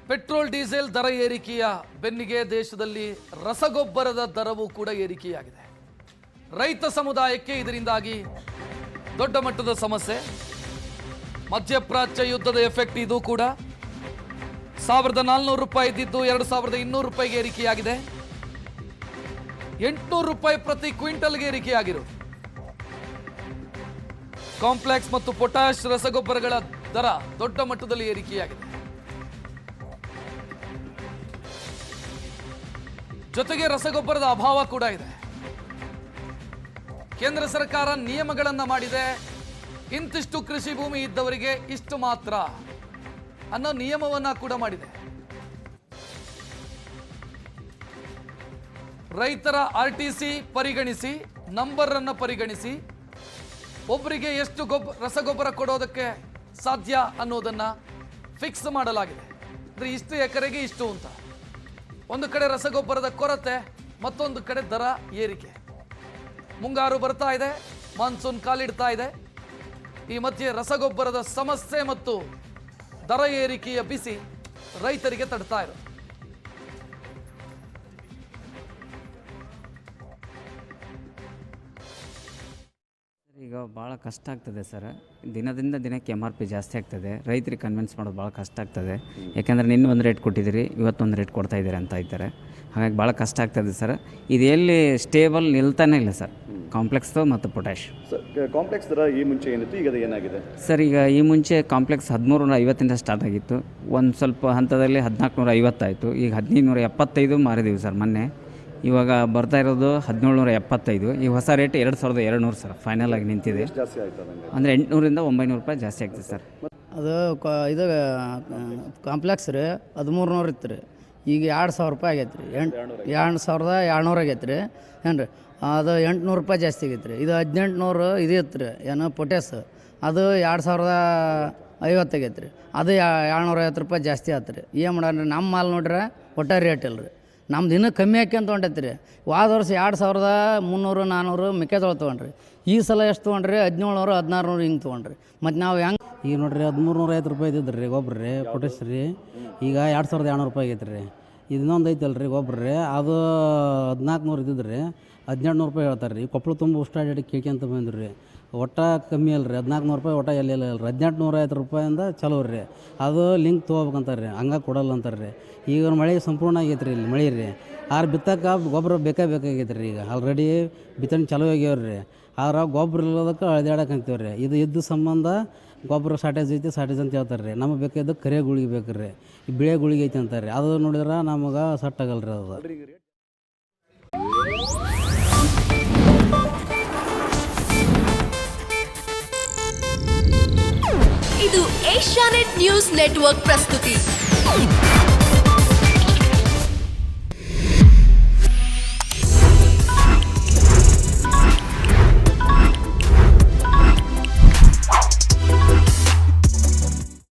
Petrol diesel ದರ ಏರಿಕೆಯ ಬೆನ್ನಿಗೆ ದೇಶದಲ್ಲಿ ರಸಗೊಬ್ಬರದ ದರವೂ ಕೂಡ ಏರಿಕೆಯಾಗಿದೆ. ರೈತ ಸಮುದಾಯಕ್ಕೆ ಇದರಿಂದಾಗಿ ದೊಡ್ಡ ಮಟ್ಟದ ಸಮಸ್ಯೆ. ಮಧ್ಯಪ್ರಾಚ್ಯ ಯುದ್ಧದ ಎಫೆಕ್ಟ್ ಇದು ಕೂಡ. 1400 ರೂಪಾಯಿ ಇದ್ದಿದ್ದು 2200 ರೂಪಾಯಿಗೆ ಏರಿಕೆಯಾಗಿದೆ. 800 ರೂಪಾಯಿ ಪ್ರತಿ ಕ್ವಿಂಟಲ್ಗೆ ಏರಿಕೆಯಾಗಿರೋದು. ಕಾಂಪ್ಲೆಕ್ಸ್ ಮತ್ತು ಪೊಟ್ಯಾಶ್ ರಸಗೊಬ್ಬರಗಳ ದರ ದೊಡ್ಡ ಮಟ್ಟದಲ್ಲಿ ಏರಿಕೆಯಾಗಿದೆ. ಜೊತೆಗೆ ರಸಗೊಬ್ಬರದ ಅಭಾವ ಕೂಡ ಇದೆ. ಕೇಂದ್ರ ಸರ್ಕಾರ ನಿಯಮಗಳನ್ನು ಮಾಡಿದೆ. ಇಂತಿಷ್ಟು ಕೃಷಿ ಭೂಮಿ ಇದ್ದವರಿಗೆ ಇಷ್ಟು ಮಾತ್ರ ಅನ್ನೋ ನಿಯಮವನ್ನ ಕೂಡ ಮಾಡಿದೆ. ರೈತರ RTC ಪರಿಗಣಿಸಿ, ನಂಬರ್ ಅನ್ನು ಪರಿಗಣಿಸಿ, ಒಬ್ಬರಿಗೆ ಎಷ್ಟು ರಸಗೊಬ್ಬರ ಕೊಡೋದಕ್ಕೆ ಸಾಧ್ಯ ಅನ್ನೋದನ್ನ ಫಿಕ್ಸ್ ಮಾಡಲಾಗಿದೆ. ಅಂದ್ರೆ ಇಷ್ಟು ಎಕರೆಗೆ ಇಷ್ಟು ಅಂತ. ಒಂದು ಕಡೆ ರಸಗೊಬ್ಬರದ ಕೊರತೆ, ಮತ್ತೊಂದು ಕಡೆ ದರ ಏರಿಕೆ. ಮುಂಗಾರು ಬರ್ತಾ ಇದೆ, ಮಾನ್ಸೂನ್ ಕಾಲಿಡ್ತಾ ಇದೆ. ಈ ಮಧ್ಯೆ ರಸಗೊಬ್ಬರದ ಸಮಸ್ಯೆ ಮತ್ತು ದರ ಏರಿಕೆಯ ಬಿಸಿ ರೈತರಿಗೆ ತಡ್ತಾ ಇರೋದು. ಈಗ ಭಾಳ ಕಷ್ಟ ಆಗ್ತದೆ ಸರ್. ದಿನದಿಂದ ದಿನಕ್ಕೆ MRP ಜಾಸ್ತಿ ಆಗ್ತದೆ. ರೈತರಿಗೆ ಕನ್ವಿನ್ಸ್ ಮಾಡೋದು ಭಾಳ ಕಷ್ಟ ಆಗ್ತದೆ. ಯಾಕೆಂದರೆ ನಿನ್ನೆ ಒಂದು ರೇಟ್ ಕೊಟ್ಟಿದ್ದೀರಿ, ಇವತ್ತೊಂದು ರೇಟ್ ಕೊಡ್ತಾ ಇದ್ದೀರಿ ಅಂತ ಇದ್ದಾರೆ. ಹಾಗಾಗಿ ಭಾಳ ಕಷ್ಟ ಆಗ್ತದೆ ಸರ್. ಇದು ಎಲ್ಲಿ ಸ್ಟೇಬಲ್ ನಿಲ್ತಾನೆ ಇಲ್ಲ ಸರ್, ಕಾಂಪ್ಲೆಕ್ಸ್ದು ಮತ್ತು ಪೊಟ್ಯಾಶ್. ಕಾಂಪ್ಲೆಕ್ಸ್ ದರ ಈ ಮುಂಚೆ ಏನಿತ್ತು, ಈಗ ಏನಾಗಿದೆ ಸರ್? ಈಗ ಈ ಮುಂಚೆ ಕಾಂಪ್ಲೆಕ್ಸ್ 1350 ಸ್ಟಾರ್ಟ್ ಆಗಿತ್ತು. ಒಂದು ಸ್ವಲ್ಪ ಹಂತದಲ್ಲಿ 1450 ಆಯಿತು. ಈಗ 1575 ಮಾರಿದ್ದೀವಿ ಸರ್ ಮೊನ್ನೆ. ಇವಾಗ ಬರ್ತಾ ಇರೋದು 1775. ಈ ಹೊಸ ರೇಟ್ 2200 ಸರ್ ಫೈನಲ್ ಆಗಿ ನಿಂತಿದೆ. ಅಂದರೆ 800ರಿಂದ 900 ರೂಪಾಯಿ ಜಾಸ್ತಿ ಆಗ್ತದೆ ಸರ್. ಅದು ಇದು ಕಾಂಪ್ಲೆಕ್ಸ್ ರೀ 1300 ಇತ್ತು ರೀ. ಈಗ 2000 ರೂಪಾಯಿ ಆಗೈತೆ ರೀ. 2200 ಆಗೈತೆ ರೀ. ಏನು ರೀ ಅದು 800 ರೂಪಾಯಿ ಜಾಸ್ತಿ ಆಗೈತೆ ರೀ. ಇದು 1800 ಇದು ಇತ್ತು ರೀ, ಏನು ಪೊಟ್ಯಾಸ್, ಅದು 2050 ಆಗೈತೆ ರೀ. ಅದು 250 ರೂಪಾಯಿ ಜಾಸ್ತಿ ಆಯ್ತು ರೀ. ಏನು ಮಾಡೋಣ, ನಮ್ಮ ಮಾಲ್ ನೋಡ್ರೆ ಒಟ್ಟಾರೆ ರೇಟ್ ಇಲ್ಲ ರೀ. ನಮ್ದು ಇನ್ನೂ ಕಮ್ಮಿ ಹಾಕ್ಯಂತ ಹೊಂಟೈತೆ ರೀ. ಹೋದ ವರ್ಷ 2300 400 ಮೆಕ್ಕೆಜೋಳ ತೊಗೊಂಡ್ರಿ. ಈ ಸಲ ಎಷ್ಟು ತೊಗೊಂಡ್ರಿ? 1700 1600 ಹಿಂಗೆ ತೊಗೊಂಡ್ರಿ. ಮತ್ತು ನಾವು ಹೆಂಗೆ ಈಗ ನೋಡಿರಿ 1350 ರೂಪಾಯಿ ಇದ್ದಿದ್ದು ರೀ ಗೊಬ್ಬರ ರೀ, ಪೊಟ್ಯಾಶ್ ರೀ. ಈಗ 2200 ರೂಪಾಯಿ ಆಗೈತೆ ರೀ. ಇನ್ನೊಂದು ಐತಲ್ಲ ರೀ ಗೊಬ್ಬರ ರೀ, ಅದು 1400 ಇದ್ದಿದ್ದು ರೀ, 1800 ರೂಪಾಯಿ ಹೇಳ್ತಾರೆ ರೀ. ಕೊಪ್ಪಳ ತುಂಬ ಉಷ್ಟಾಡಿ ಕೇಳ್ಕೊಂತ ಬಂದ್ರಿ ರೀ. ಒಟ್ಟ ಕಮ್ಮಿ ಅಲ್ಲ ರೀ, 1400 ರೂಪಾಯಿ ಒಟ್ಟ ಎಲ್ಲ ರೀ. 1850 ರೂಪಾಯಿಂದ ಚಲೋ ರೀ. ಅದು ಲಿಂಕ್ ತೊಗೋಬೇಕಂತಾರೆ ರೀ, ಹಂಗೆ ಕೊಡಲ್ಲ ಅಂತಾರೆ ರೀ. ಈಗ ಮಳೆ ಸಂಪೂರ್ಣ ಆಗೈತೆ ರೀ, ಇಲ್ಲಿ ಮಳೆ ರೀ. ಆದ್ರೆ ಬಿತ್ತಕ್ಕೆ ಗೊಬ್ಬರ ಬೇಕಾಗೈತೆ ರೀ. ಈಗ ಆಲ್ರೆಡಿ ಬಿತ್ತನೆ ಚಲೋ ಆಗ್ಯಾವ್ರಿ ರೀ. ಆದ್ರೆ ಗೊಬ್ಬರ ಇಲ್ಲದಕ್ಕೆ ಅಳ್ದಾಡಕಂತೀವಿ ರೀ. ಇದು ಇದ್ದ ಸಂಬಂಧ ಗೊಬ್ಬರ ಶಾರ್ಟೇಜ್ ಐತಿ ಅಂತ ಹೇಳ್ತಾರೆ ರೀ. ನಮಗೆ ಬೇಕಾದ ಕರೆ ಗುಳಿಗೆ ಬೇಕು ರೀ, ಈ ಬಿಳೆ ಗುಳಿಗೆ ಐತಿ ಅಂತಾರೆ ರೀ. ಅದು ನೋಡಿದ್ರೆ ನಮಗೆ ಸೆಟ್ ಆಗಲ್ಲ ರೀ ಅದು. ಇದು ಏಷ್ಯಾನೆಟ್ ನ್ಯೂಸ್ ನೆಟ್ವರ್ಕ್ ಪ್ರಸ್ತುತಿ.